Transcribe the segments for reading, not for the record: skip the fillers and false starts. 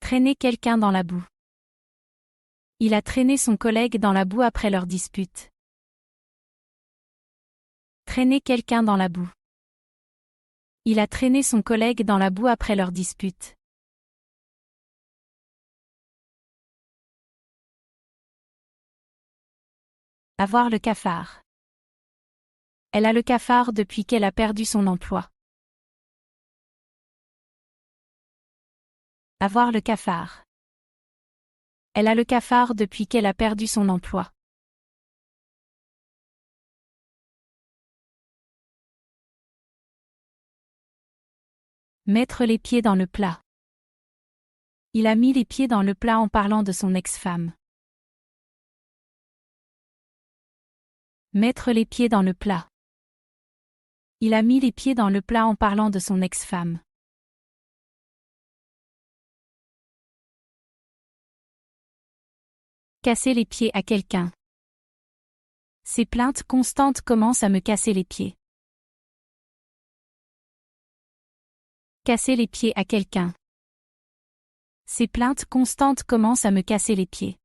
Traîner quelqu'un dans la boue. Il a traîné son collègue dans la boue après leur dispute. Traîner quelqu'un dans la boue. Il a traîné son collègue dans la boue après leur dispute. Avoir le cafard. Elle a le cafard depuis qu'elle a perdu son emploi. Avoir le cafard. Elle a le cafard depuis qu'elle a perdu son emploi. Mettre les pieds dans le plat. Il a mis les pieds dans le plat en parlant de son ex-femme. Mettre les pieds dans le plat. Il a mis les pieds dans le plat en parlant de son ex-femme. Casser les pieds à quelqu'un. Ces plaintes constantes commencent à me casser les pieds. Casser les pieds à quelqu'un. Ces plaintes constantes commencent à me casser les pieds.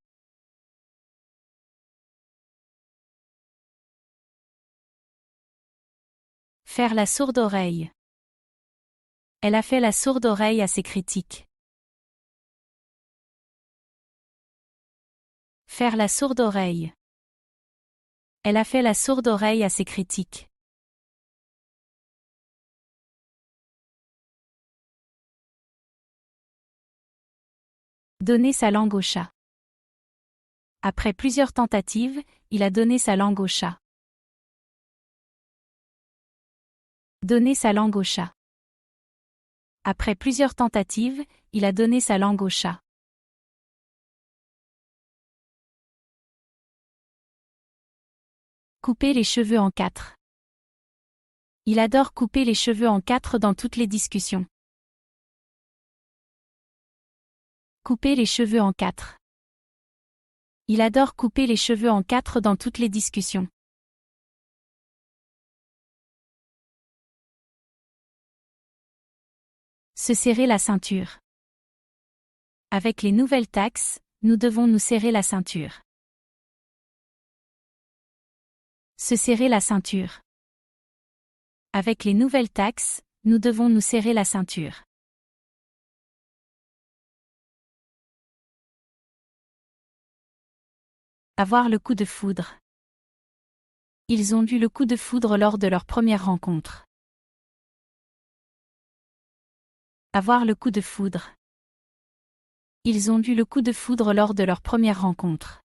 Faire la sourde oreille. Elle a fait la sourde oreille à ses critiques. Faire la sourde oreille. Elle a fait la sourde oreille à ses critiques. Donner sa langue au chat. Après plusieurs tentatives, il a donné sa langue au chat. Donner sa langue au chat. Après plusieurs tentatives, il a donné sa langue au chat. Couper les cheveux en quatre. Il adore couper les cheveux en quatre dans toutes les discussions. Couper les cheveux en quatre. Il adore couper les cheveux en quatre dans toutes les discussions. Se serrer la ceinture. Avec les nouvelles taxes, nous devons nous serrer la ceinture. Se serrer la ceinture. Avec les nouvelles taxes, nous devons nous serrer la ceinture. Avoir le coup de foudre. Ils ont eu le coup de foudre lors de leur première rencontre. Avoir le coup de foudre. Ils ont eu le coup de foudre lors de leur première rencontre.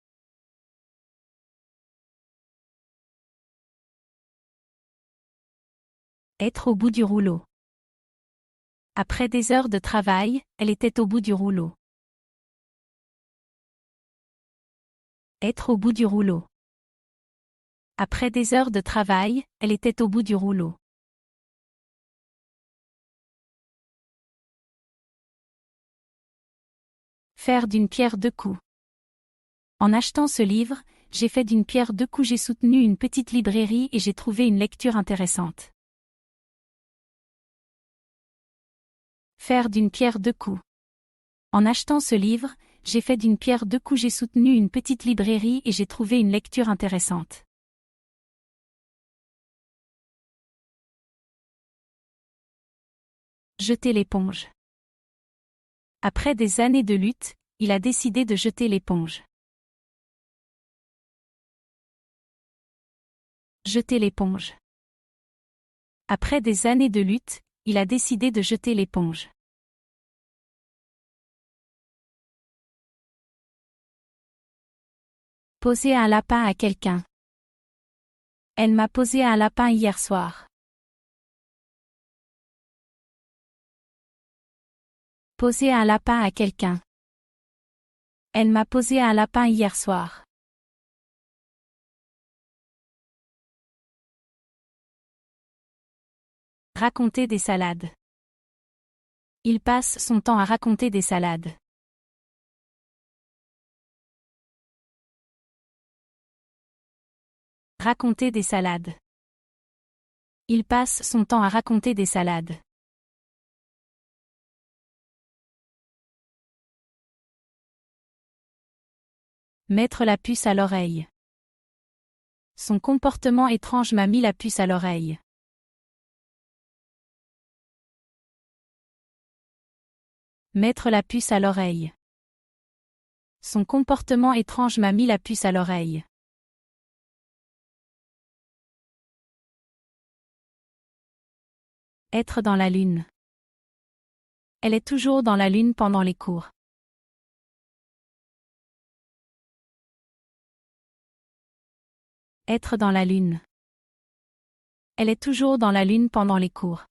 Être au bout du rouleau. Après des heures de travail, elle était au bout du rouleau. Être au bout du rouleau. Après des heures de travail, elle était au bout du rouleau. Faire d'une pierre deux coups. En achetant ce livre, j'ai fait d'une pierre deux coups. J'ai soutenu une petite librairie et j'ai trouvé une lecture intéressante. Faire d'une pierre deux coups. En achetant ce livre, j'ai fait d'une pierre deux coups. J'ai soutenu une petite librairie et j'ai trouvé une lecture intéressante. Jeter l'éponge. Après des années de lutte, il a décidé de jeter l'éponge. Jeter l'éponge. Après des années de lutte, il a décidé de jeter l'éponge. Poser un lapin à quelqu'un. Elle m'a posé un lapin hier soir. Poser un lapin à quelqu'un. Elle m'a posé un lapin hier soir. Raconter des salades. Il passe son temps à raconter des salades. Raconter des salades. Il passe son temps à raconter des salades. Mettre la puce à l'oreille. Son comportement étrange m'a mis la puce à l'oreille. Mettre la puce à l'oreille. Son comportement étrange m'a mis la puce à l'oreille. Être dans la lune. Elle est toujours dans la lune pendant les cours. Être dans la lune. Elle est toujours dans la lune pendant les cours.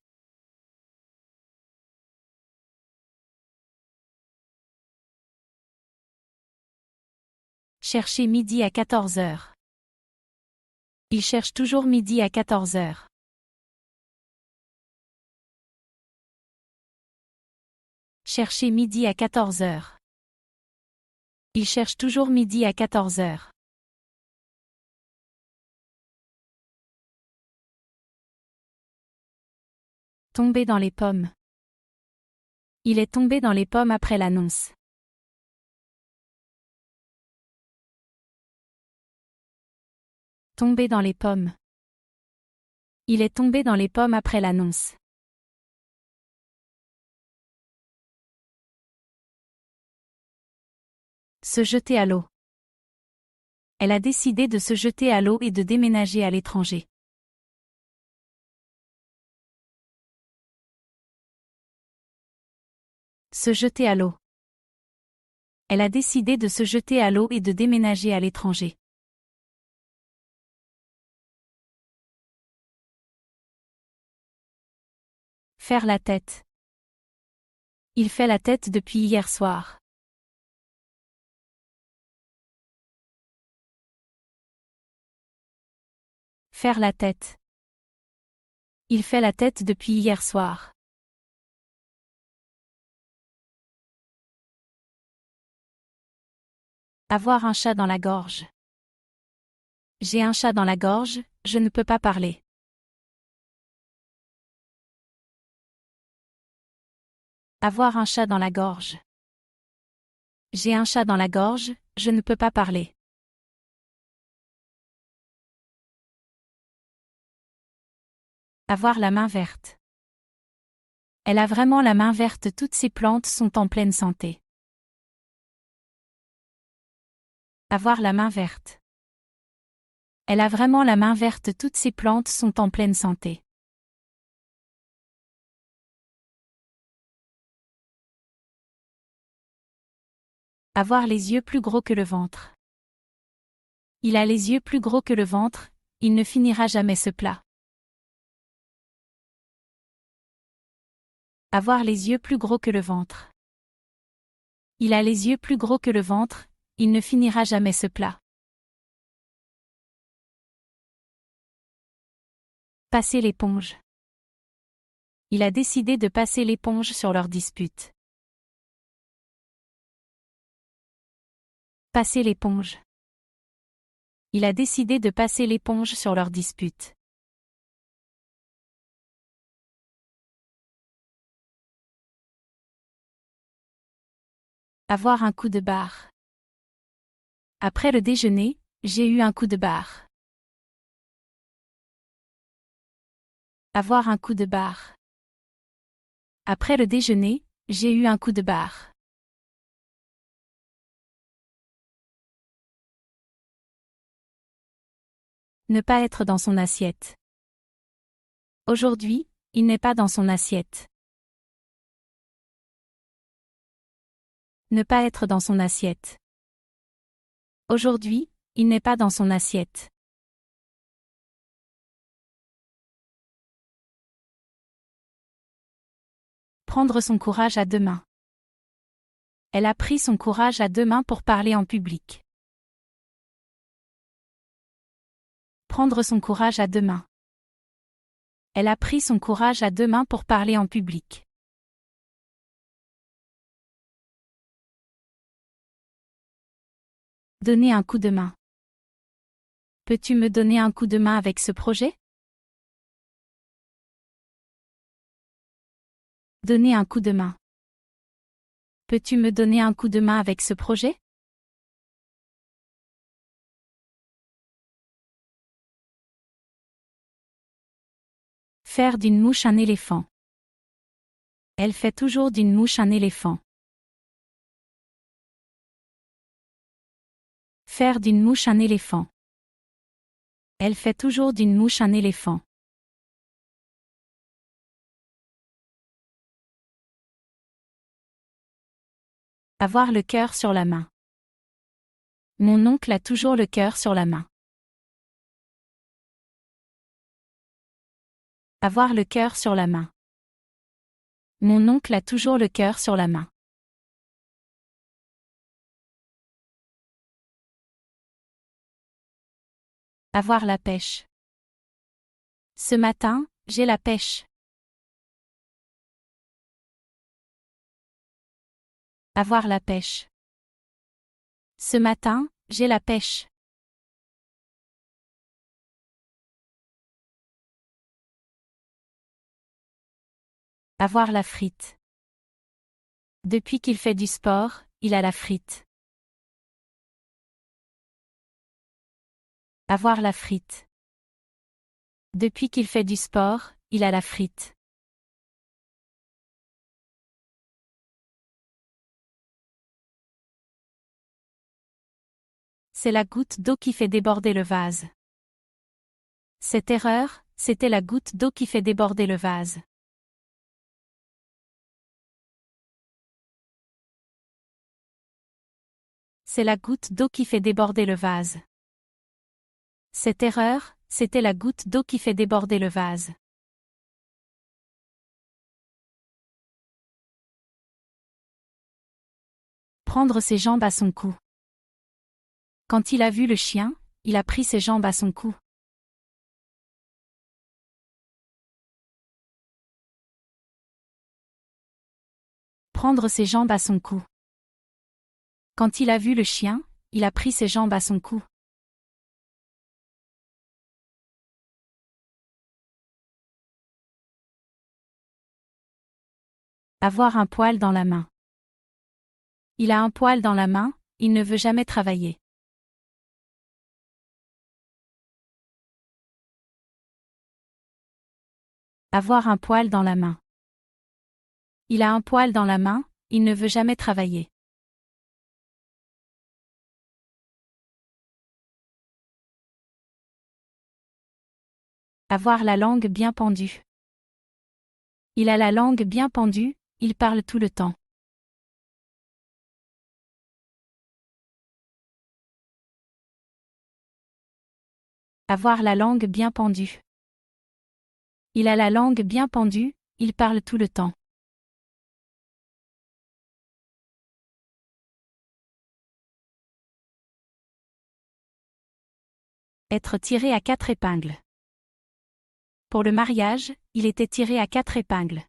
Chercher midi à 14 heures. Il cherche toujours midi à 14 heures. Chercher midi à 14 heures. Il cherche toujours midi à 14 heures. Tomber dans les pommes. Il est tombé dans les pommes après l'annonce. Tomber dans les pommes. Il est tombé dans les pommes après l'annonce. Se jeter à l'eau. Elle a décidé de se jeter à l'eau et de déménager à l'étranger. Se jeter à l'eau. Elle a décidé de se jeter à l'eau et de déménager à l'étranger. Faire la tête. Il fait la tête depuis hier soir. Faire la tête. Il fait la tête depuis hier soir. Avoir un chat dans la gorge. J'ai un chat dans la gorge, je ne peux pas parler. Avoir un chat dans la gorge. J'ai un chat dans la gorge, je ne peux pas parler. Avoir la main verte. Elle a vraiment la main verte, toutes ses plantes sont en pleine santé. Avoir la main verte. Elle a vraiment la main verte, toutes ses plantes sont en pleine santé. Avoir les yeux plus gros que le ventre. Il a les yeux plus gros que le ventre, il ne finira jamais ce plat. Avoir les yeux plus gros que le ventre. Il a les yeux plus gros que le ventre, il ne finira jamais ce plat. Passer l'éponge. Il a décidé de passer l'éponge sur leur dispute. Passer l'éponge. Il a décidé de passer l'éponge sur leur dispute. Avoir un coup de barre. Après le déjeuner, j'ai eu un coup de barre. Avoir un coup de barre. Après le déjeuner, j'ai eu un coup de barre. Ne pas être dans son assiette. Aujourd'hui, il n'est pas dans son assiette. Ne pas être dans son assiette. Aujourd'hui, il n'est pas dans son assiette. Prendre son courage à deux mains. Elle a pris son courage à deux mains pour parler en public. Prendre son courage à deux mains. Elle a pris son courage à deux mains pour parler en public. Donner un coup de main. Peux-tu me donner un coup de main avec ce projet? Donner un coup de main. Peux-tu me donner un coup de main avec ce projet? Faire d'une mouche un éléphant. Elle fait toujours d'une mouche un éléphant. Faire d'une mouche un éléphant. Elle fait toujours d'une mouche un éléphant. Avoir le cœur sur la main. Mon oncle a toujours le cœur sur la main. Avoir le cœur sur la main. Mon oncle a toujours le cœur sur la main. Avoir la pêche. Ce matin, j'ai la pêche. Avoir la pêche. Ce matin, j'ai la pêche. Avoir la frite. Depuis qu'il fait du sport, il a la frite. Avoir la frite. Depuis qu'il fait du sport, il a la frite. C'est la goutte d'eau qui fait déborder le vase. Cette erreur, c'était la goutte d'eau qui fait déborder le vase. C'est la goutte d'eau qui fait déborder le vase. Cette erreur, c'était la goutte d'eau qui fait déborder le vase. Prendre ses jambes à son cou. Quand il a vu le chien, il a pris ses jambes à son cou. Prendre ses jambes à son cou. Quand il a vu le chien, il a pris ses jambes à son cou. Avoir un poil dans la main. Il a un poil dans la main, il ne veut jamais travailler. Avoir un poil dans la main. Il a un poil dans la main, il ne veut jamais travailler. Avoir la langue bien pendue. Il a la langue bien pendue, il parle tout le temps. Avoir la langue bien pendue. Il a la langue bien pendue, il parle tout le temps. Être tiré à 4 épingles. Pour le mariage, il était tiré à 4 épingles.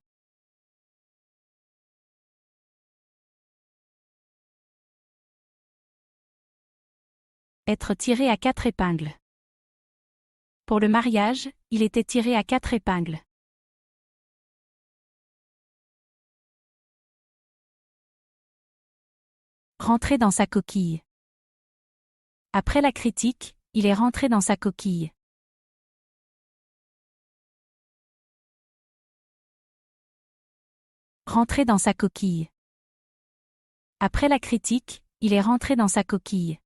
Être tiré à 4 épingles. Pour le mariage, il était tiré à 4 épingles. Rentrer dans sa coquille. Après la critique, il est rentré dans sa coquille. Rentrer dans sa coquille. Après la critique, il est rentré dans sa coquille.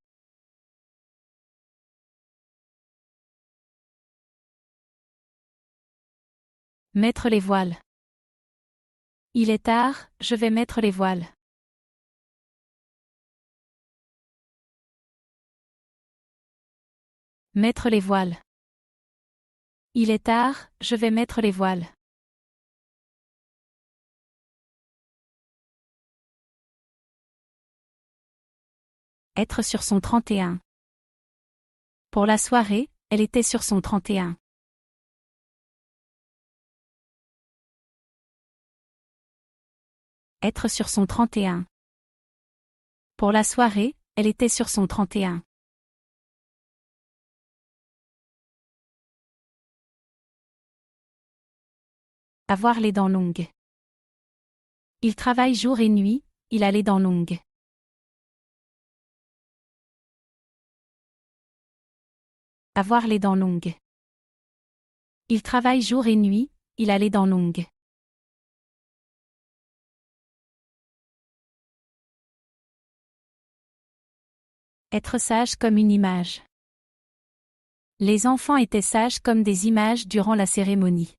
Mettre les voiles. Il est tard, je vais mettre les voiles. Mettre les voiles. Il est tard, je vais mettre les voiles. Être sur son 31. Pour la soirée, elle était sur son 31. Être sur son 31. Pour la soirée, elle était sur son 31. Avoir les dents longues. Il travaille jour et nuit, il a les dents longues. Avoir les dents longues. Il travaille jour et nuit, il a les dents longues. Être sage comme une image. Les enfants étaient sages comme des images durant la cérémonie.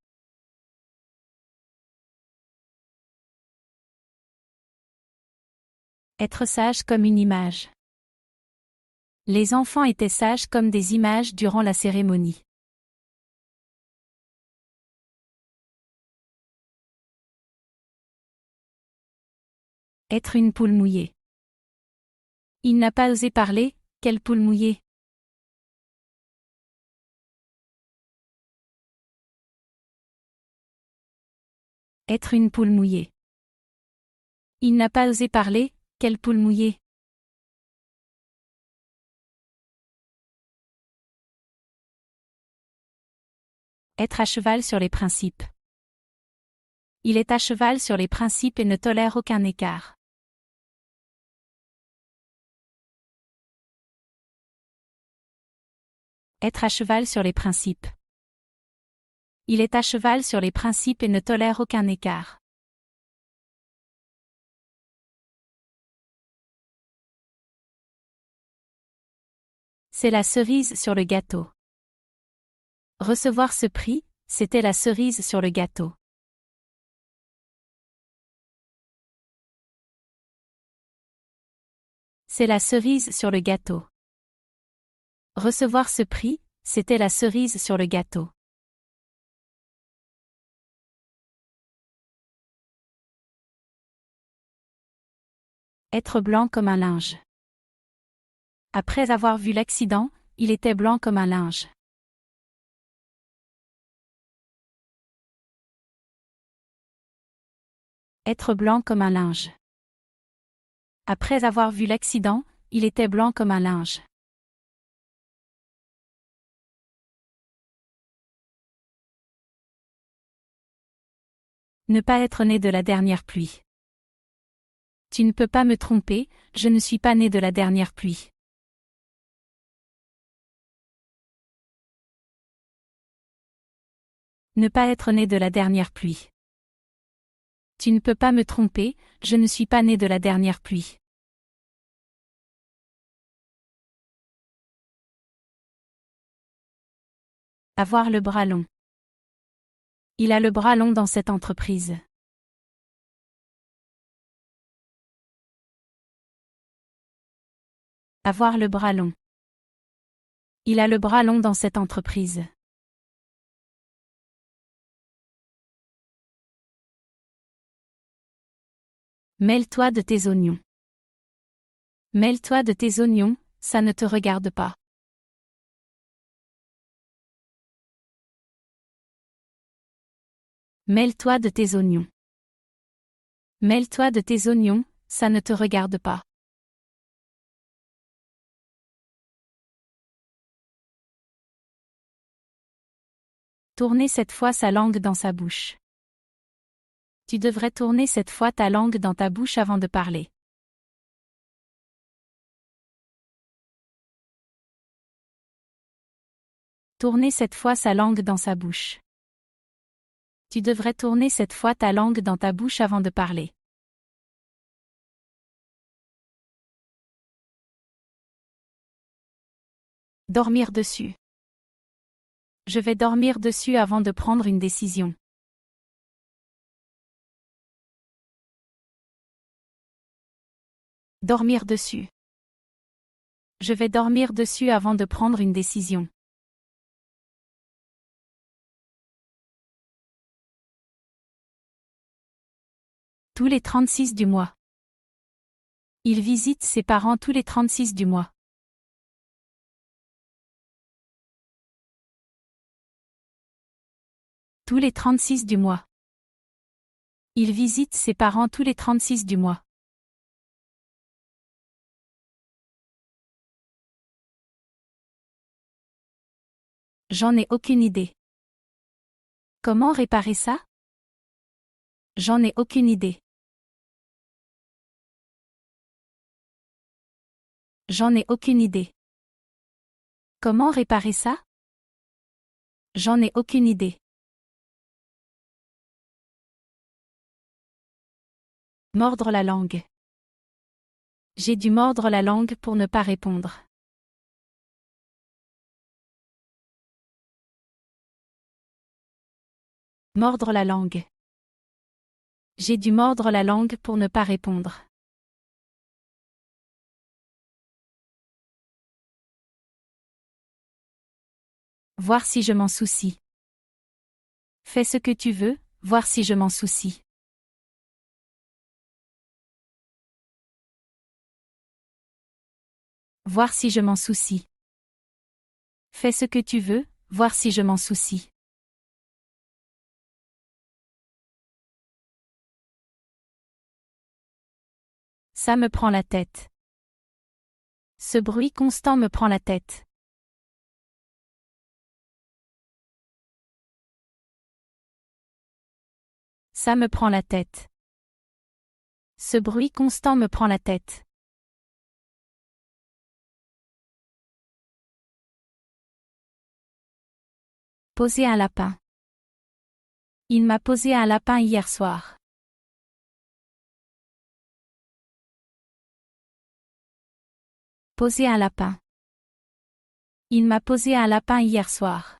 Être sage comme une image. Les enfants étaient sages comme des images durant la cérémonie. Être une poule mouillée. Il n'a pas osé parler, quelle poule mouillée. Être une poule mouillée. Il n'a pas osé parler, quelle poule mouillée. Être à cheval sur les principes. Il est à cheval sur les principes et ne tolère aucun écart. Être à cheval sur les principes. Il est à cheval sur les principes et ne tolère aucun écart. C'est la cerise sur le gâteau. Recevoir ce prix, c'était la cerise sur le gâteau. C'est la cerise sur le gâteau. Recevoir ce prix, c'était la cerise sur le gâteau. Être blanc comme un linge. Après avoir vu l'accident, il était blanc comme un linge. Être blanc comme un linge. Après avoir vu l'accident, il était blanc comme un linge. Ne pas être né de la dernière pluie. Tu ne peux pas me tromper, je ne suis pas né de la dernière pluie. Ne pas être né de la dernière pluie. Tu ne peux pas me tromper, je ne suis pas né de la dernière pluie. Avoir le bras long. Il a le bras long dans cette entreprise. Avoir le bras long. Il a le bras long dans cette entreprise. Mêle-toi de tes oignons. Mêle-toi de tes oignons, ça ne te regarde pas. Mêle-toi de tes oignons. Mêle-toi de tes oignons, ça ne te regarde pas. Tourner cette fois sa langue dans sa bouche. Tu devrais tourner cette fois ta langue dans ta bouche avant de parler. Tourner cette fois sa langue dans sa bouche. Tu devrais tourner cette fois ta langue dans ta bouche avant de parler. Dormir dessus. Je vais dormir dessus avant de prendre une décision. Dormir dessus. Je vais dormir dessus avant de prendre une décision. Tous les 36 du mois. Il visite ses parents tous les 36 du mois. Tous les 36 du mois. Il visite ses parents tous les 36 du mois. J'en ai aucune idée. Comment réparer ça? J'en ai aucune idée. J'en ai aucune idée. Comment réparer ça? J'en ai aucune idée. Mordre la langue. J'ai dû mordre la langue pour ne pas répondre. Mordre la langue. J'ai dû mordre la langue pour ne pas répondre. Voir si je m'en soucie. Fais ce que tu veux, voir si je m'en soucie. Voir si je m'en soucie. Fais ce que tu veux, voir si je m'en soucie. Ça me prend la tête. Ce bruit constant me prend la tête. Ça me prend la tête. Ce bruit constant me prend la tête. Poser un lapin. Il m'a posé un lapin hier soir. Poser un lapin. Il m'a posé un lapin hier soir.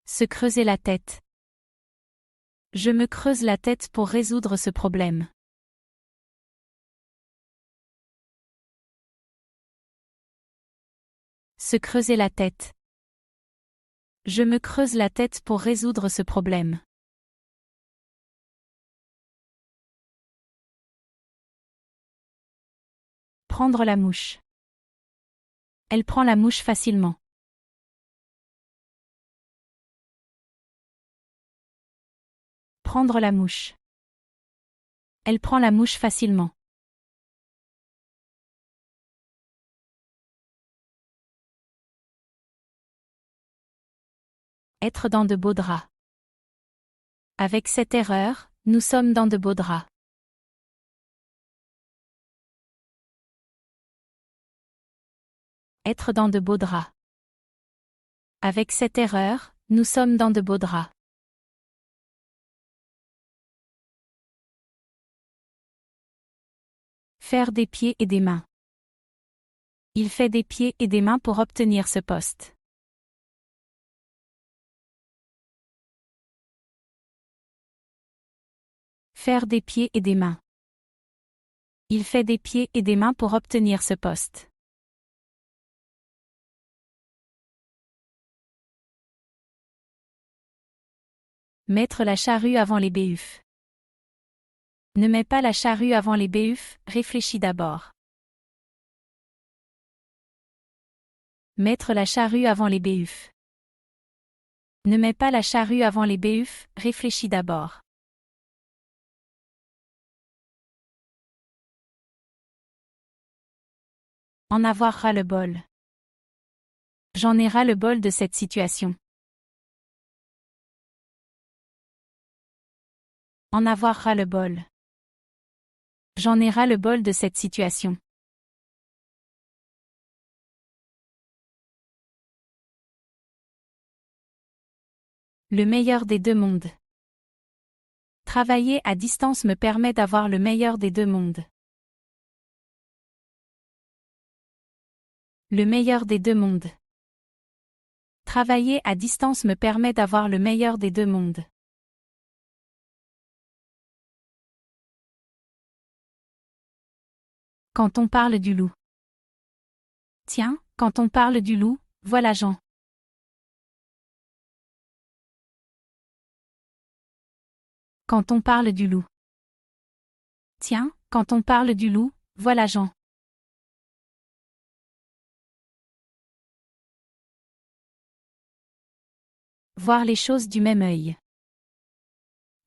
Se creuser la tête. Je me creuse la tête pour résoudre ce problème. Se creuser la tête. Je me creuse la tête pour résoudre ce problème. Prendre la mouche. Elle prend la mouche facilement. Prendre la mouche. Elle prend la mouche facilement. Être dans de beaux draps. Avec cette erreur, nous sommes dans de beaux draps. Être dans de beaux draps. Avec cette erreur, nous sommes dans de beaux draps. Faire des pieds et des mains. Il fait des pieds et des mains pour obtenir ce poste. Faire des pieds et des mains. Il fait des pieds et des mains pour obtenir ce poste. Mettre la charrue avant les béhuffes. Ne mets pas la charrue avant les béhuffes, réfléchis d'abord. Mettre la charrue avant les béhuffes. Ne mets pas la charrue avant les béhuffes, réfléchis d'abord. En avoir ras-le-bol. J'en ai ras-le-bol de cette situation. En avoir ras-le-bol. J'en ai ras-le-bol de cette situation. Le meilleur des deux mondes. Travailler à distance me permet d'avoir le meilleur des deux mondes. Le meilleur des deux mondes. Travailler à distance me permet d'avoir le meilleur des deux mondes. Quand on parle du loup. Tiens, quand on parle du loup, voilà Jean. Quand on parle du loup. Tiens, quand on parle du loup, voilà Jean. Voir les choses du même œil.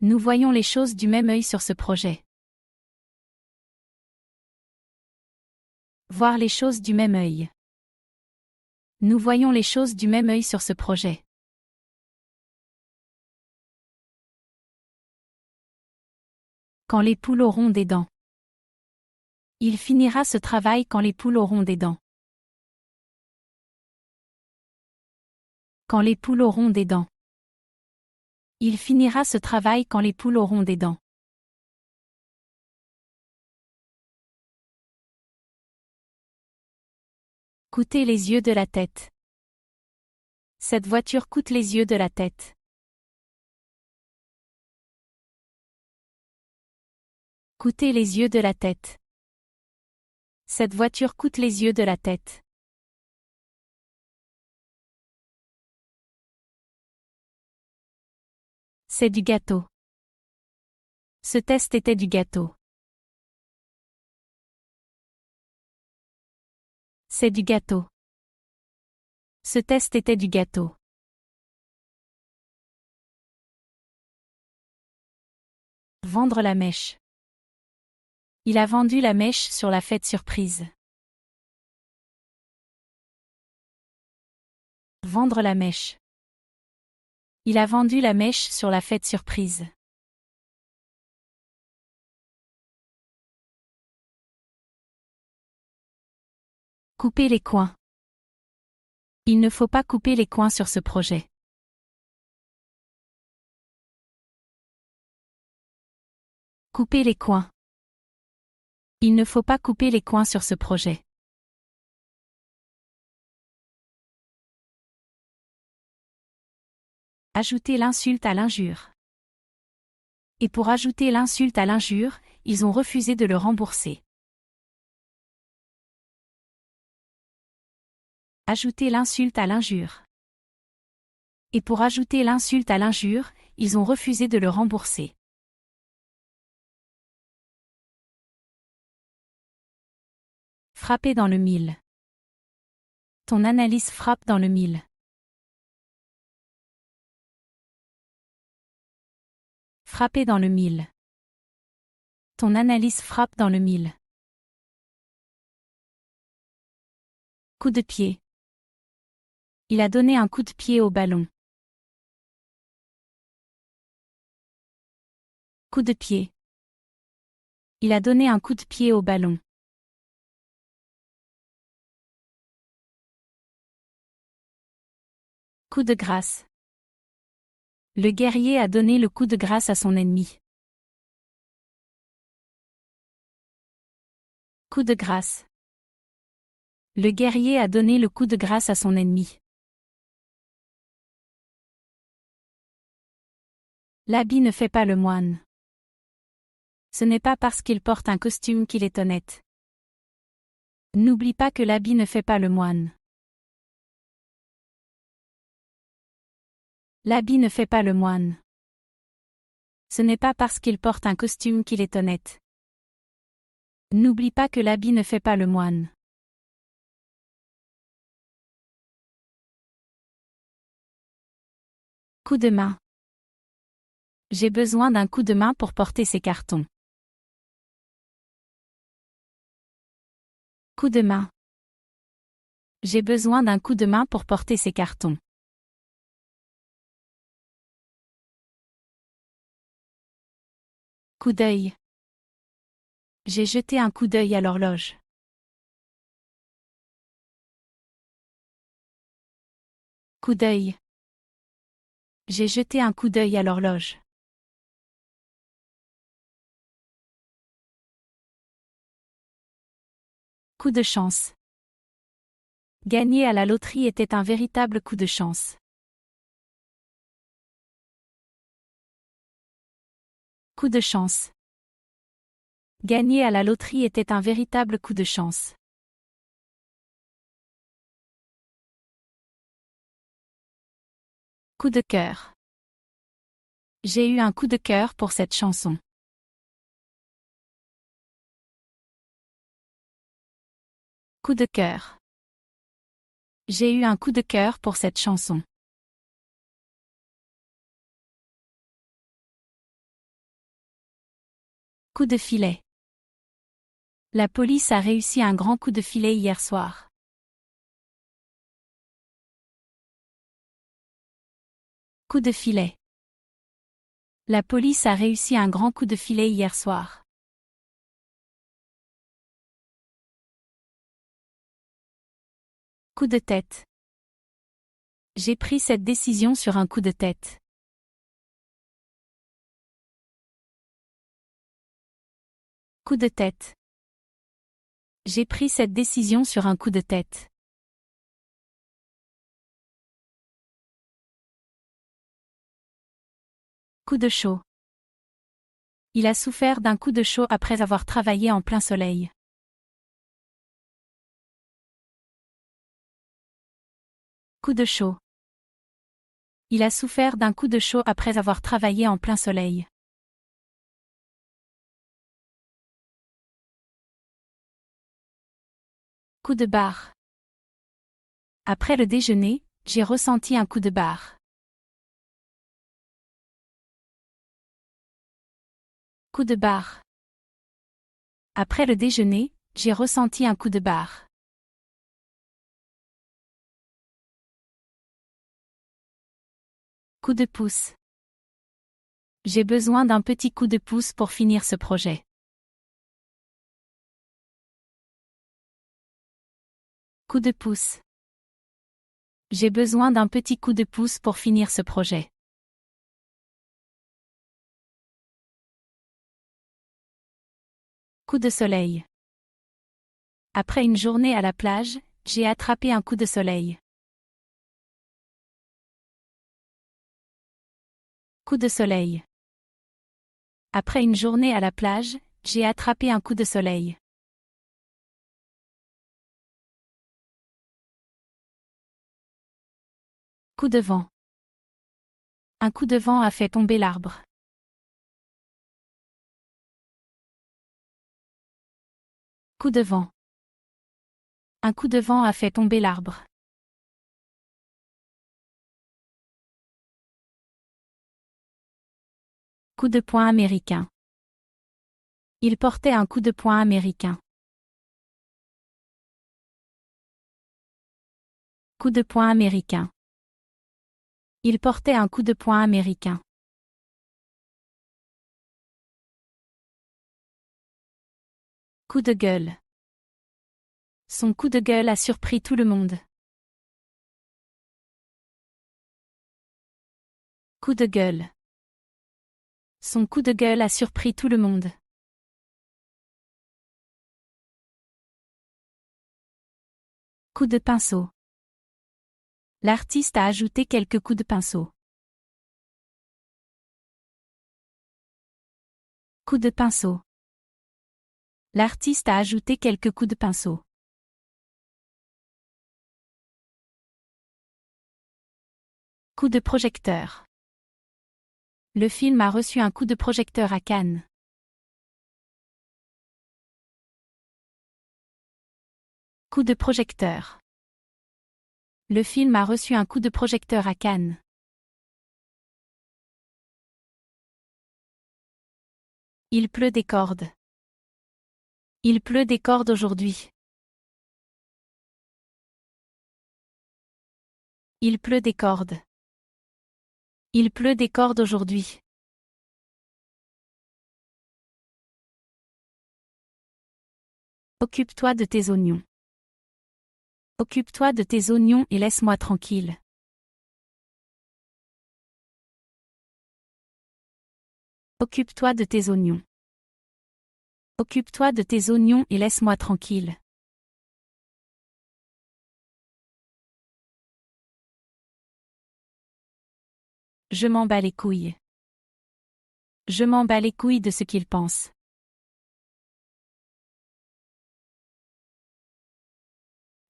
Nous voyons les choses du même œil sur ce projet. Voir les choses du même œil. Nous voyons les choses du même œil sur ce projet. Quand les poules auront des dents. Il finira ce travail quand les poules auront des dents. Quand les poules auront des dents. Il finira ce travail quand les poules auront des dents. Coûter les yeux de la tête. Cette voiture coûte les yeux de la tête. Coûter les yeux de la tête. Cette voiture coûte les yeux de la tête. C'est du gâteau. Ce test était du gâteau. C'est du gâteau. Ce test était du gâteau. Vendre la mèche. Il a vendu la mèche sur la fête surprise. Vendre la mèche. Il a vendu la mèche sur la fête surprise. Couper les coins. Il ne faut pas couper les coins sur ce projet. Couper les coins. Il ne faut pas couper les coins sur ce projet. Ajouter l'insulte à l'injure. Et pour ajouter l'insulte à l'injure, ils ont refusé de le rembourser. Ajouter l'insulte à l'injure. Et pour ajouter l'insulte à l'injure, ils ont refusé de le rembourser. Frapper dans le mille. Ton analyse frappe dans le mille. Frapper dans le mille. Ton analyse frappe dans le mille. Coup de pied. Il a donné un coup de pied au ballon. Coup de pied. Il a donné un coup de pied au ballon. Coup de grâce. Le guerrier a donné le coup de grâce à son ennemi. Coup de grâce. Le guerrier a donné le coup de grâce à son ennemi. L'habit ne fait pas le moine. Ce n'est pas parce qu'il porte un costume qu'il est honnête. N'oublie pas que l'habit ne fait pas le moine. L'habit ne fait pas le moine. Ce n'est pas parce qu'il porte un costume qu'il est honnête. N'oublie pas que l'habit ne fait pas le moine. Coup de main. J'ai besoin d'un coup de main pour porter ces cartons. Coup de main. J'ai besoin d'un coup de main pour porter ces cartons. Coup d'œil. J'ai jeté un coup d'œil à l'horloge. Coup d'œil. J'ai jeté un coup d'œil à l'horloge. Coup de chance. Gagner à la loterie était un véritable coup de chance. Coup de chance. Gagner à la loterie était un véritable coup de chance. Coup de cœur. J'ai eu un coup de cœur pour cette chanson. Coup de cœur. J'ai eu un coup de cœur pour cette chanson. Coup de filet. La police a réussi un grand coup de filet hier soir. Coup de filet. La police a réussi un grand coup de filet hier soir. Coup de tête. J'ai pris cette décision sur un coup de tête. Coup de tête. J'ai pris cette décision sur un coup de tête. Coup de chaud. Il a souffert d'un coup de chaud après avoir travaillé en plein soleil. Coup de chaud. Il a souffert d'un coup de chaud après avoir travaillé en plein soleil. Coup de barre. Après le déjeuner, j'ai ressenti un coup de barre. Coup de barre. Après le déjeuner, j'ai ressenti un coup de barre. Coup de pouce. J'ai besoin d'un petit coup de pouce pour finir ce projet. Coup de pouce. J'ai besoin d'un petit coup de pouce pour finir ce projet. Coup de soleil. Après une journée à la plage, j'ai attrapé un coup de soleil. Coup de soleil. Après une journée à la plage, j'ai attrapé un coup de soleil. Coup de vent. Un coup de vent a fait tomber l'arbre. Coup de vent. Un coup de vent a fait tomber l'arbre. Coup de poing américain. Il portait un coup de poing américain. Coup de poing américain. Il portait un coup de poing américain. Coup de gueule. Son coup de gueule a surpris tout le monde. Coup de gueule. Son coup de gueule a surpris tout le monde. Coup de pinceau. L'artiste a ajouté quelques coups de pinceau. Coup de pinceau. L'artiste a ajouté quelques coups de pinceau. Coup de projecteur. Le film a reçu un coup de projecteur à Cannes. Coup de projecteur. Le film a reçu un coup de projecteur à Cannes. Il pleut des cordes. Il pleut des cordes aujourd'hui. Il pleut des cordes. Il pleut des cordes aujourd'hui. Occupe-toi de tes oignons. Occupe-toi de tes oignons et laisse-moi tranquille. Occupe-toi de tes oignons. Occupe-toi de tes oignons et laisse-moi tranquille. Je m'en bats les couilles. Je m'en bats les couilles de ce qu'ils pensent.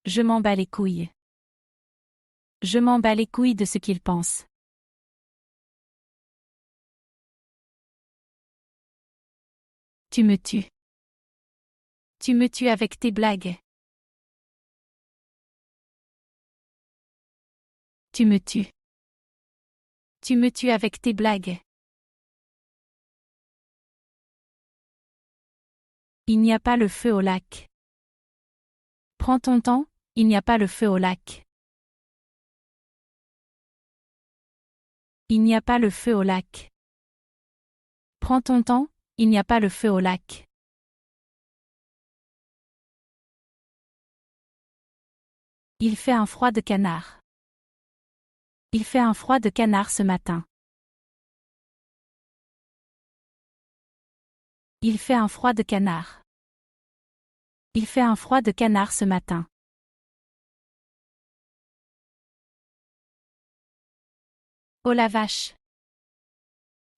Je m'en bats les couilles. Je m'en bats les couilles de ce qu'ils pensent. Tu me tues. Tu me tues avec tes blagues. Tu me tues. Tu me tues avec tes blagues. Il n'y a pas le feu au lac. Prends ton temps, il n'y a pas le feu au lac. Il n'y a pas le feu au lac. Prends ton temps, il n'y a pas le feu au lac. Il fait un froid de canard. Il fait un froid de canard ce matin. Il fait un froid de canard. Il fait un froid de canard ce matin. Oh la vache.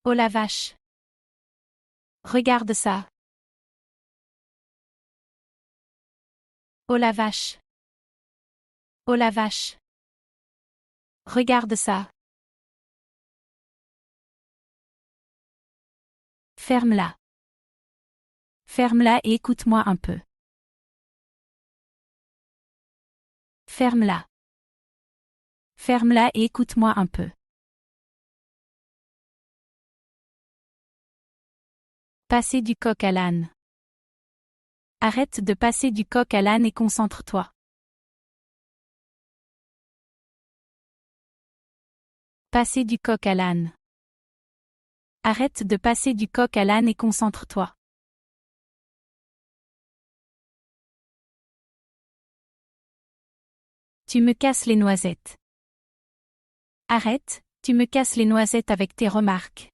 Oh la vache. Regarde ça. Oh la vache. Oh la vache. Regarde ça. Ferme-la. Ferme-la et écoute-moi un peu. Ferme-la. Ferme-la et écoute-moi un peu. Passer du coq à l'âne. Arrête de passer du coq à l'âne et concentre-toi. Passer du coq à l'âne. Arrête de passer du coq à l'âne et concentre-toi. Tu me casses les noisettes. Arrête, tu me casses les noisettes avec tes remarques.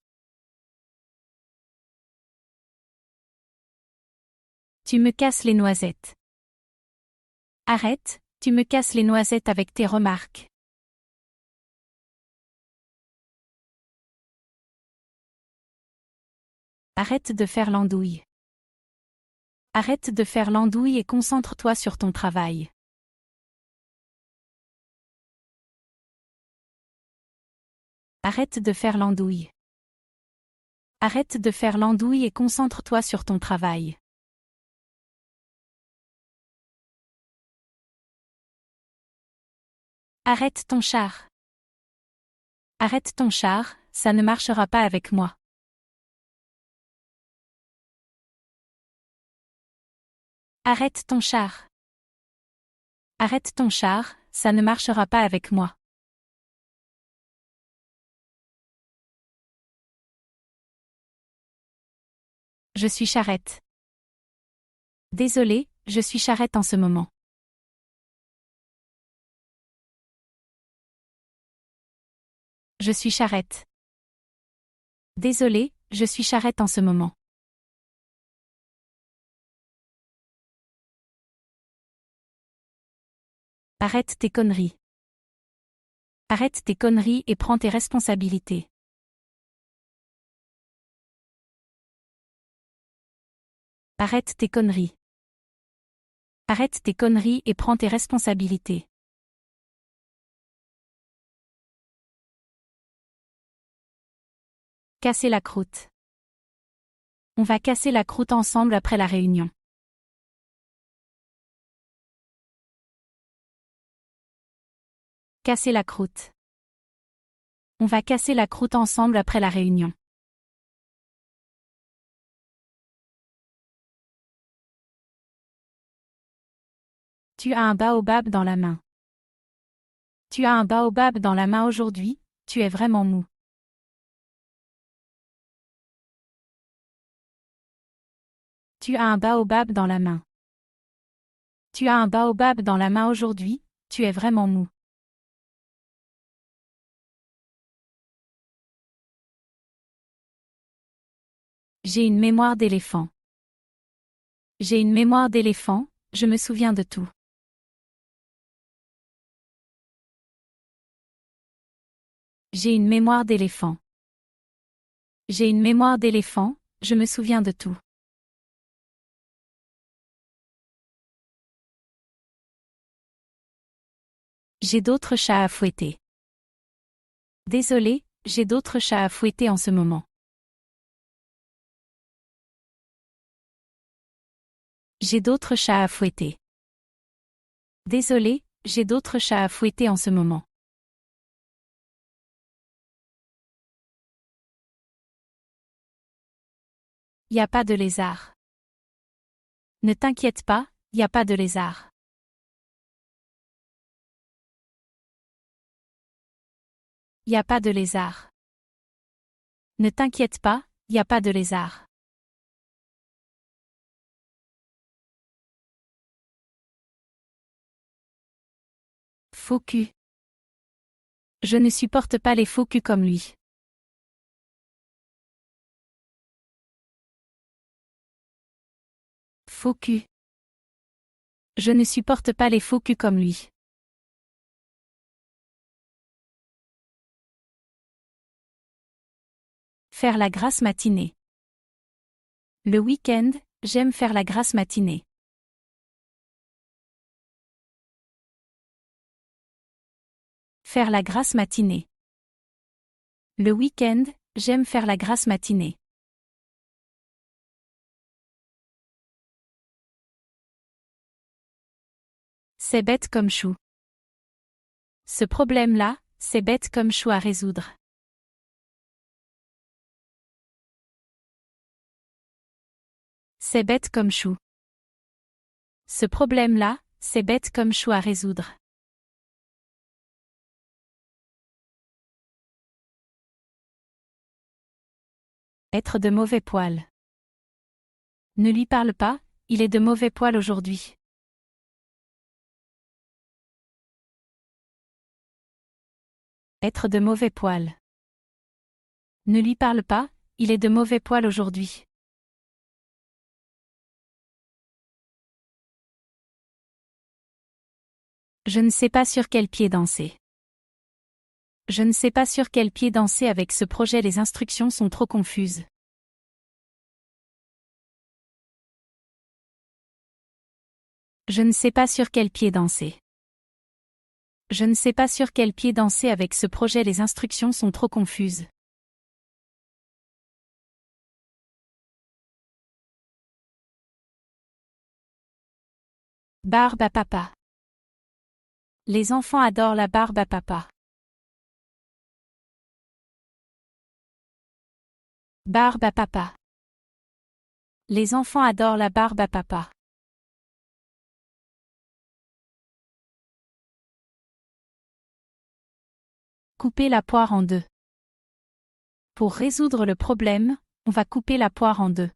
Tu me casses les noisettes. Arrête, tu me casses les noisettes avec tes remarques. Arrête de faire l'andouille. Arrête de faire l'andouille et concentre-toi sur ton travail. Arrête de faire l'andouille. Arrête de faire l'andouille et concentre-toi sur ton travail. Arrête ton char. Arrête ton char, ça ne marchera pas avec moi. Arrête ton char. Arrête ton char, ça ne marchera pas avec moi. Je suis charrette. Désolé, je suis charrette en ce moment. Je suis charrette. Désolé, je suis charrette en ce moment. Arrête tes conneries. Arrête tes conneries et prends tes responsabilités. Arrête tes conneries. Arrête tes conneries et prends tes responsabilités. Casser la croûte. On va casser la croûte ensemble après la réunion. Casser la croûte. On va casser la croûte ensemble après la réunion. Tu as un baobab dans la main. Tu as un baobab dans la main aujourd'hui, tu es vraiment mou. Tu as un baobab dans la main. Tu as un baobab dans la main aujourd'hui, tu es vraiment mou. J'ai une mémoire d'éléphant. J'ai une mémoire d'éléphant, je me souviens de tout. J'ai une mémoire d'éléphant. J'ai une mémoire d'éléphant, je me souviens de tout. J'ai d'autres chats à fouetter. Désolé, j'ai d'autres chats à fouetter en ce moment. J'ai d'autres chats à fouetter. Désolé, j'ai d'autres chats à fouetter en ce moment. Y a pas de lézard. Ne t'inquiète pas, y a pas de lézard. Y a pas de lézard. Ne t'inquiète pas, y a pas de lézard. Faux cul. Je ne supporte pas les faux culs comme lui. Faux cul. Je ne supporte pas les faux culs comme lui. Faire la grasse matinée. Le week-end, j'aime faire la grasse matinée. Faire la grasse matinée. Le week-end, j'aime faire la grasse matinée. C'est bête comme chou. Ce problème-là, c'est bête comme chou à résoudre. C'est bête comme chou. Ce problème-là, c'est bête comme chou à résoudre. Être de mauvais poil. Ne lui parle pas, il est de mauvais poil aujourd'hui. Être de mauvais poil. Ne lui parle pas, il est de mauvais poil aujourd'hui. Je ne sais pas sur quel pied danser. Je ne sais pas sur quel pied danser avec ce projet, les instructions sont trop confuses. Je ne sais pas sur quel pied danser. Je ne sais pas sur quel pied danser avec ce projet, les instructions sont trop confuses. Barbe à papa. Les enfants adorent la barbe à papa. Barbe à papa. Les enfants adorent la barbe à papa. Couper la poire en deux. Pour résoudre le problème, on va couper la poire en deux.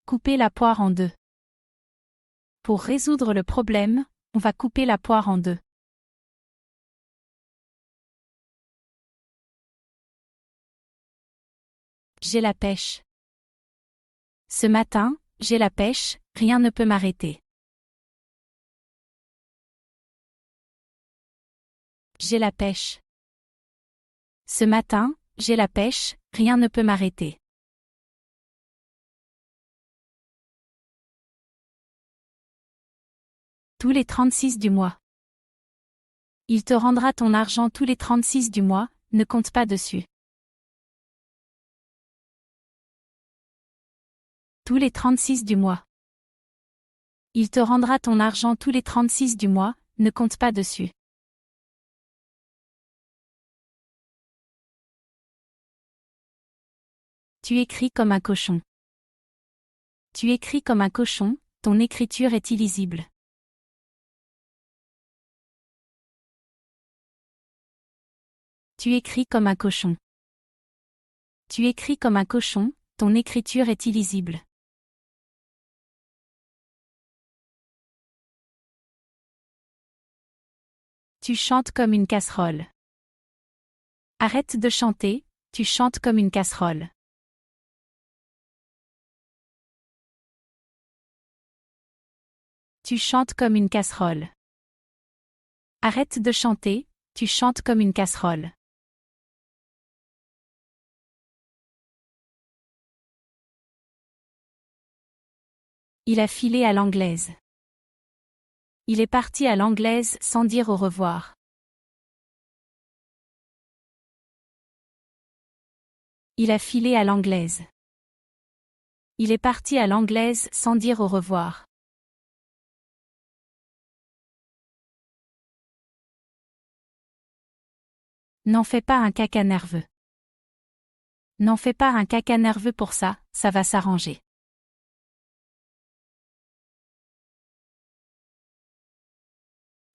Couper la poire en deux. Pour résoudre le problème, on va couper la poire en deux. J'ai la pêche. Ce matin, j'ai la pêche, rien ne peut m'arrêter. J'ai la pêche. Ce matin, j'ai la pêche, rien ne peut m'arrêter. Tous les 36 du mois. Il te rendra ton argent tous les 36 du mois, ne compte pas dessus. Tous les 36 du mois. Il te rendra ton argent tous les 36 du mois, ne compte pas dessus. Tu écris comme un cochon. Tu écris comme un cochon, ton écriture est illisible. Tu écris comme un cochon. Tu écris comme un cochon, ton écriture est illisible. Tu chantes comme une casserole. Arrête de chanter, tu chantes comme une casserole. Tu chantes comme une casserole. Arrête de chanter, tu chantes comme une casserole. Il a filé à l'anglaise. Il est parti à l'anglaise sans dire au revoir. Il a filé à l'anglaise. Il est parti à l'anglaise sans dire au revoir. N'en fais pas un caca nerveux. N'en fais pas un caca nerveux pour ça, ça va s'arranger.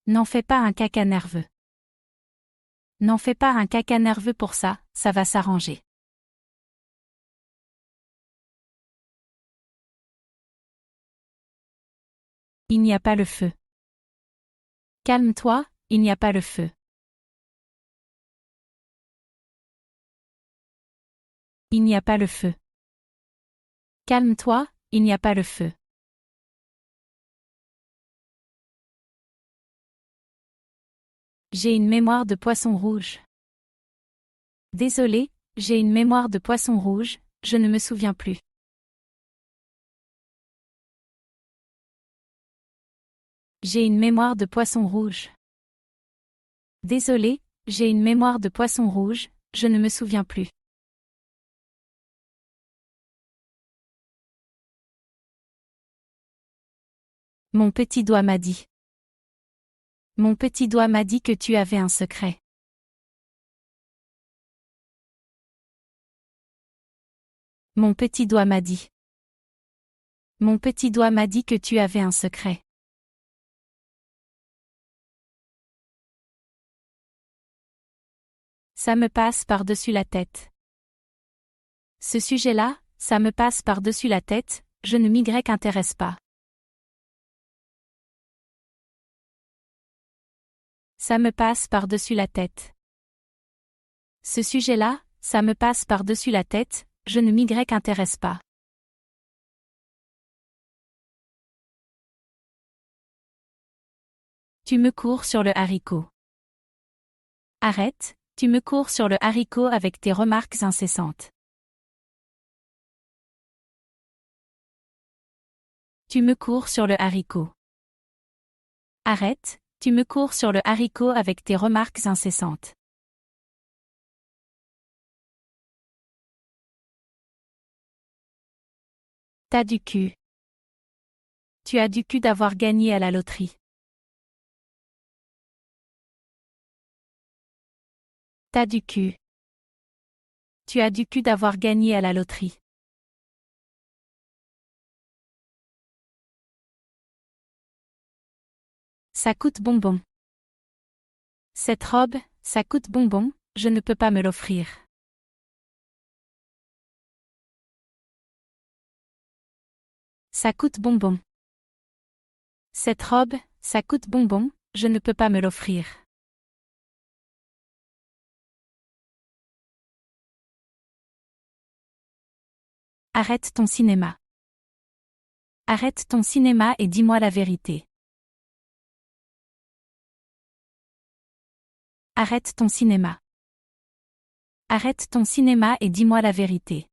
N'en fais pas un caca nerveux. N'en fais pas un caca nerveux pour ça, ça va s'arranger. Il n'y a pas le feu. Calme-toi, il n'y a pas le feu. Il n'y a pas le feu. Calme-toi, il n'y a pas le feu. J'ai une mémoire de poisson rouge. Désolé, j'ai une mémoire de poisson rouge, je ne me souviens plus. J'ai une mémoire de poisson rouge. Désolé, j'ai une mémoire de poisson rouge, je ne me souviens plus. Mon petit doigt m'a dit. Mon petit doigt m'a dit que tu avais un secret. Mon petit doigt m'a dit. Mon petit doigt m'a dit que tu avais un secret. Ça me passe par-dessus la tête. Ce sujet-là, ça me passe par-dessus la tête, je ne m'y intéresse pas. Ça me passe par-dessus la tête. Ce sujet-là, ça me passe par-dessus la tête, je ne m'y intéresse pas. Tu me cours sur le haricot. Arrête, tu me cours sur le haricot avec tes remarques incessantes. Tu me cours sur le haricot. Arrête, tu me cours sur le haricot avec tes remarques incessantes. T'as du cul. Tu as du cul d'avoir gagné à la loterie. T'as du cul. Tu as du cul d'avoir gagné à la loterie. Ça coûte bonbon. Cette robe, ça coûte bonbon, je ne peux pas me l'offrir. Ça coûte bonbon. Cette robe, ça coûte bonbon, je ne peux pas me l'offrir. Arrête ton cinéma. Arrête ton cinéma et dis-moi la vérité. Arrête ton cinéma. Arrête ton cinéma et dis-moi la vérité.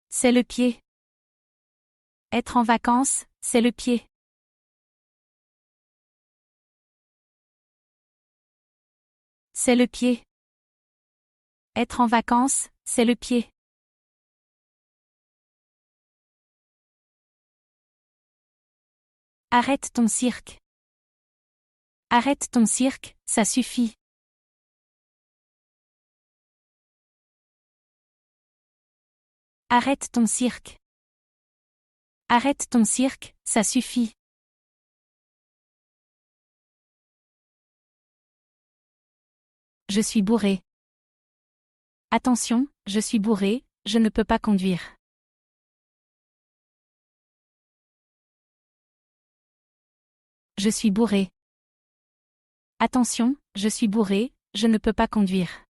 C'est le pied. Être en vacances, c'est le pied. C'est le pied. Être en vacances, c'est le pied. Arrête ton cirque. Arrête ton cirque, ça suffit. Arrête ton cirque. Arrête ton cirque, ça suffit. Je suis bourré. Attention, je suis bourré, je ne peux pas conduire. Je suis bourré. Attention, je suis bourré, je ne peux pas conduire.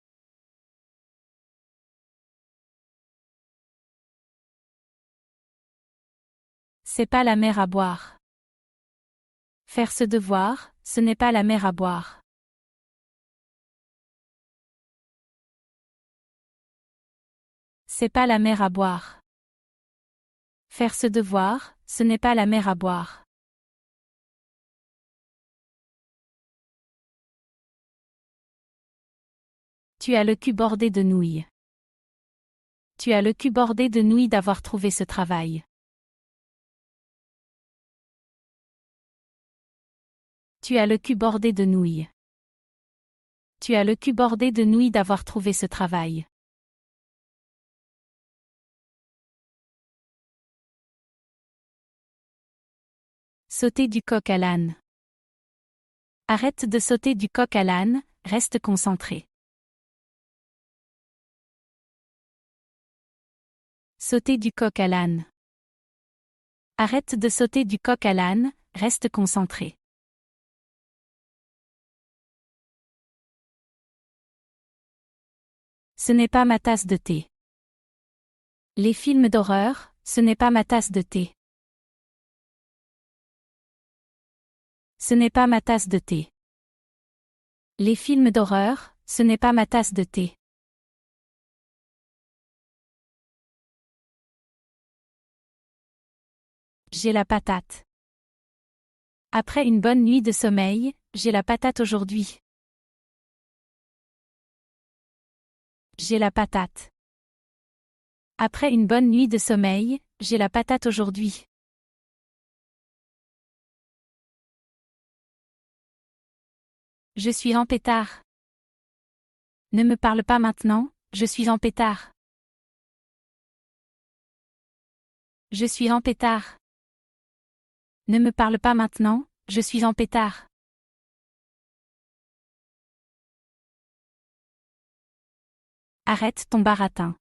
C'est pas la mer à boire. Faire ce devoir, ce n'est pas la mer à boire. C'est pas la mer à boire. Faire ce devoir, ce n'est pas la mer à boire. Tu as le cul bordé de nouilles. Tu as le cul bordé de nouilles d'avoir trouvé ce travail. Tu as le cul bordé de nouilles. Tu as le cul bordé de nouilles d'avoir trouvé ce travail. Sauter du coq à l'âne. Arrête de sauter du coq à l'âne, reste concentré. Sauter du coq à l'âne. Arrête de sauter du coq à l'âne, reste concentré. Ce n'est pas ma tasse de thé. Les films d'horreur, ce n'est pas ma tasse de thé. Ce n'est pas ma tasse de thé. Les films d'horreur, ce n'est pas ma tasse de thé. J'ai la patate. Après une bonne nuit de sommeil, j'ai la patate aujourd'hui. J'ai la patate. Après une bonne nuit de sommeil, j'ai la patate aujourd'hui. Je suis en pétard. Ne me parle pas maintenant, je suis en pétard. Je suis en pétard. Ne me parle pas maintenant, je suis en pétard. Arrête ton baratin.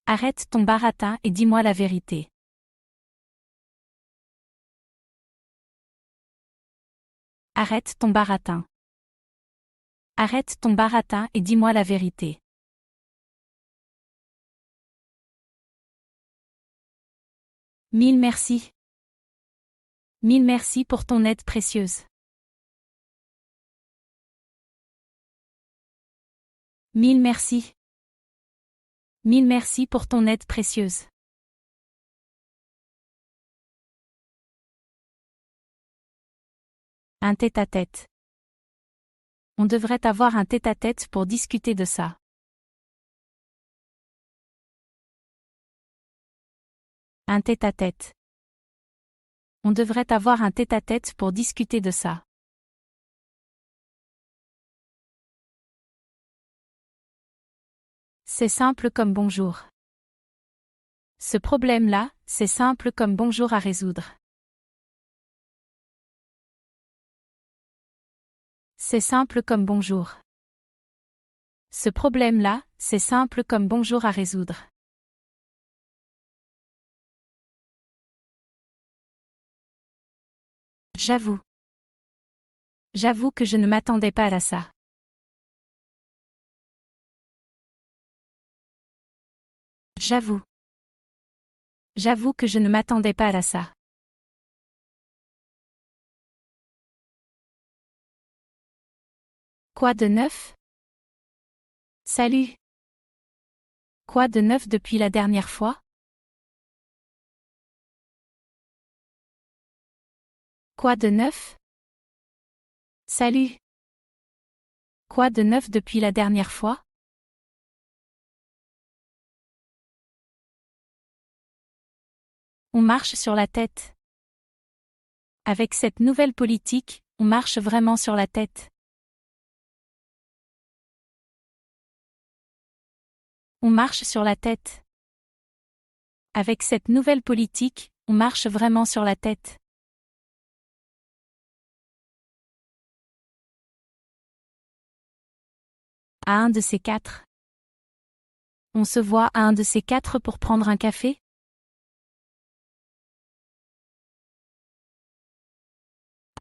Arrête ton baratin et dis-moi la vérité. Arrête ton baratin. Arrête ton baratin et dis-moi la vérité. Mille merci. Mille merci pour ton aide précieuse. Mille merci. Mille merci pour ton aide précieuse. Un tête-à-tête. On devrait avoir un tête-à-tête pour discuter de ça. Un tête-à-tête. On devrait avoir un tête-à-tête pour discuter de ça. C'est simple comme bonjour. Ce problème-là, c'est simple comme bonjour à résoudre. C'est simple comme bonjour. Ce problème-là, c'est simple comme bonjour à résoudre. J'avoue. J'avoue que je ne m'attendais pas à ça. J'avoue. J'avoue que je ne m'attendais pas à ça. Quoi de neuf? Salut. Quoi de neuf depuis la dernière fois? Quoi de neuf? Salut. Quoi de neuf depuis la dernière fois? On marche sur la tête. Avec cette nouvelle politique, on marche vraiment sur la tête. On marche sur la tête. Avec cette nouvelle politique, on marche vraiment sur la tête. À un de ces quatre. On se voit à un de ces quatre pour prendre un café?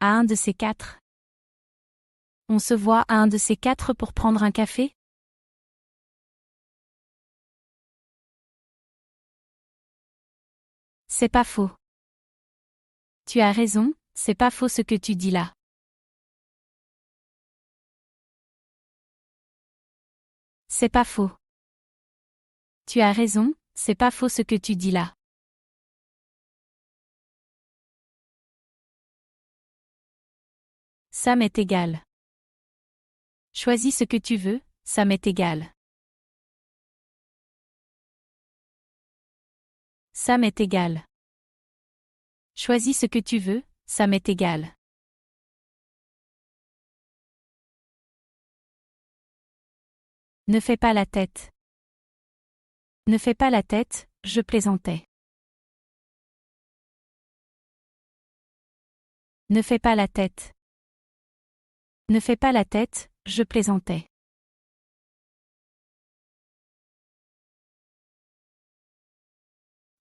À un de ces quatre. On se voit à un de ces quatre pour prendre un café? C'est pas faux. Tu as raison, c'est pas faux ce que tu dis là. C'est pas faux. Tu as raison, c'est pas faux ce que tu dis là. Ça m'est égal. Choisis ce que tu veux, ça m'est égal. Ça m'est égal. Choisis ce que tu veux, ça m'est égal. Ne fais pas la tête. Ne fais pas la tête, je plaisantais. Ne fais pas la tête. Ne fais pas la tête, je plaisantais.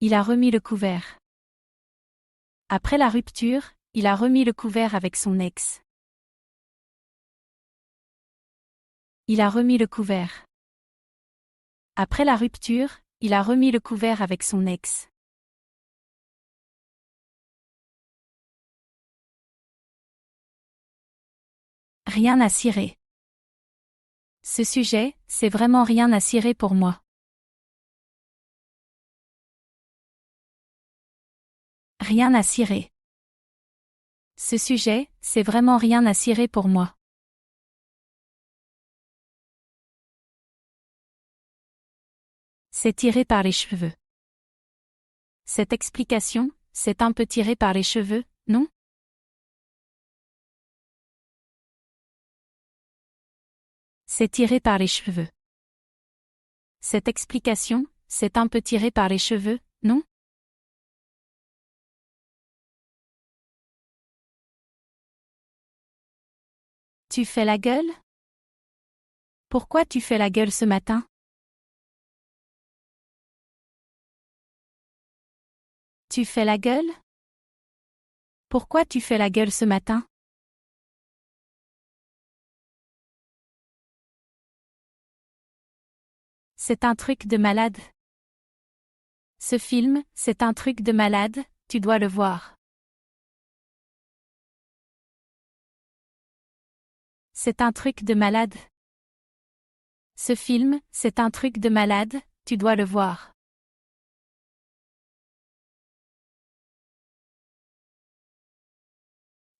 Il a remis le couvert. Après la rupture, il a remis le couvert avec son ex. Il a remis le couvert. Après la rupture, il a remis le couvert avec son ex. Rien à cirer. Ce sujet, c'est vraiment rien à cirer pour moi. Rien à cirer. Ce sujet, c'est vraiment rien à cirer pour moi. C'est tiré par les cheveux. Cette explication, c'est un peu tiré par les cheveux, non? C'est tiré par les cheveux. Cette explication, c'est un peu tiré par les cheveux, non? Tu fais la gueule? Pourquoi tu fais la gueule ce matin? Tu fais la gueule? Pourquoi tu fais la gueule ce matin? C'est un truc de malade. Ce film, c'est un truc de malade, tu dois le voir. C'est un truc de malade. Ce film, c'est un truc de malade, tu dois le voir.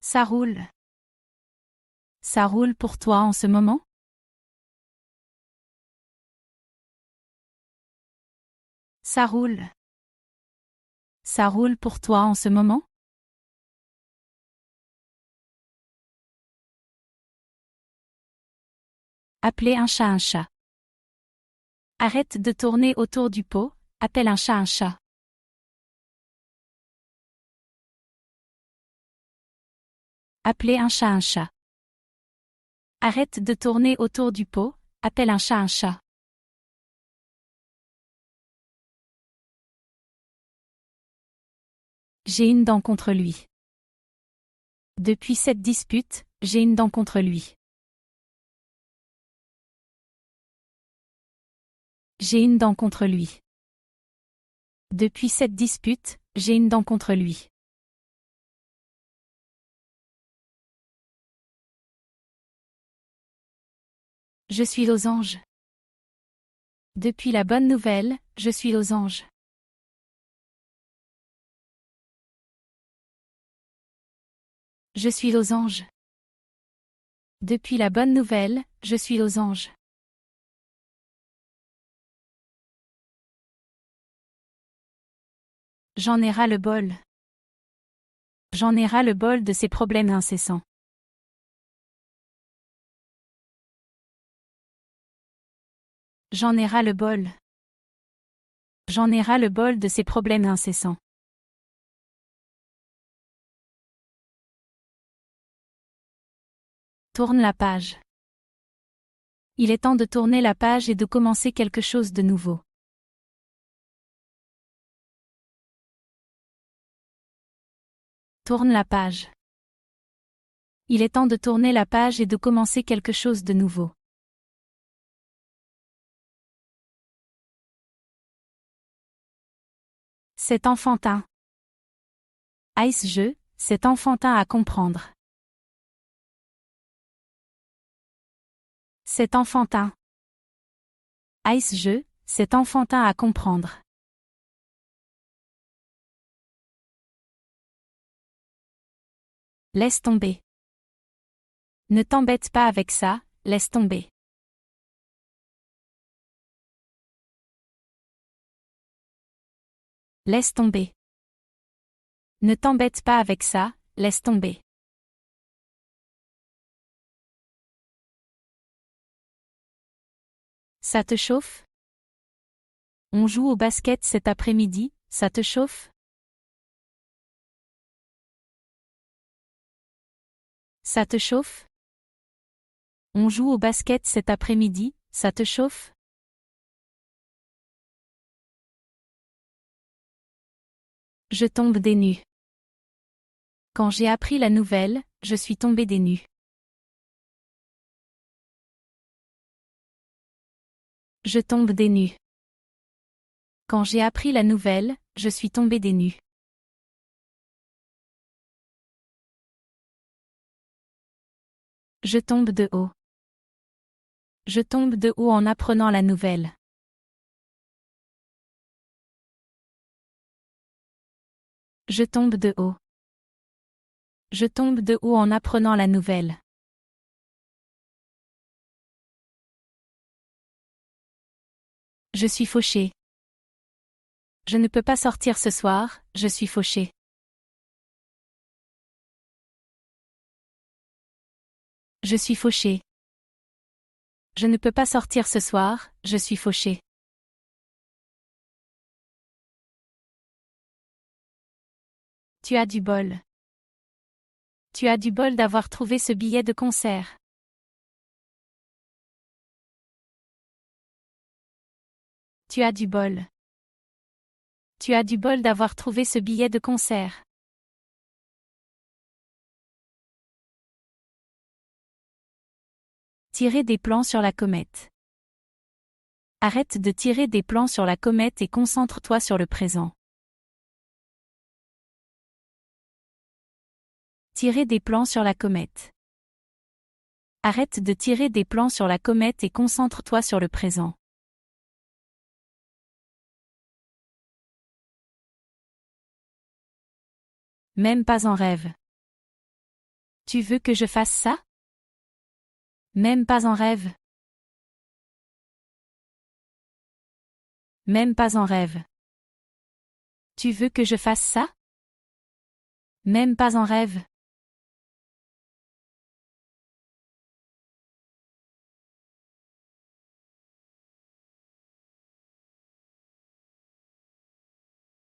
Ça roule. Ça roule pour toi en ce moment? Ça roule. Ça roule pour toi en ce moment? Appelez un chat un chat. Arrête de tourner autour du pot, appelle un chat un chat. Appelez un chat un chat. Arrête de tourner autour du pot, appelle un chat un chat. J'ai une dent contre lui. Depuis cette dispute, j'ai une dent contre lui. J'ai une dent contre lui. Depuis cette dispute, j'ai une dent contre lui. Je suis losange. Depuis la bonne nouvelle, je suis losange. Je suis losange. Depuis la bonne nouvelle, je suis losange. J'en ai ras le bol. J'en ai ras le bol de ces problèmes incessants. J'en ai ras le bol. J'en ai ras le bol de ces problèmes incessants. Tourne la page. Il est temps de tourner la page et de commencer quelque chose de nouveau. Tourne la page. Il est temps de tourner la page et de commencer quelque chose de nouveau. C'est enfantin. Ice jeu, c'est enfantin à comprendre. C'est enfantin. Ice jeu, c'est enfantin à comprendre. Laisse tomber. Ne t'embête pas avec ça, laisse tomber. Laisse tomber. Ne t'embête pas avec ça, laisse tomber. Ça te chauffe? On joue au basket cet après-midi, ça te chauffe? Ça te chauffe? On joue au basket cet après-midi, ça te chauffe? Je tombe des nues. Quand j'ai appris la nouvelle, je suis tombée des nues. Je tombe des nues. Quand j'ai appris la nouvelle, je suis tombée des nues. Je tombe de haut. Je tombe de haut en apprenant la nouvelle. Je tombe de haut. Je tombe de haut en apprenant la nouvelle. Je suis fauché. Je ne peux pas sortir ce soir, je suis fauché. Je suis fauché. Je ne peux pas sortir ce soir, je suis fauché. Tu as du bol. Tu as du bol d'avoir trouvé ce billet de concert. Tu as du bol. Tu as du bol d'avoir trouvé ce billet de concert. Tirer des plans sur la comète. Arrête de tirer des plans sur la comète et concentre-toi sur le présent. Tirer des plans sur la comète. Arrête de tirer des plans sur la comète et concentre-toi sur le présent. Même pas en rêve. Tu veux que je fasse ça? Même pas en rêve. Même pas en rêve. Tu veux que je fasse ça? Même pas en rêve.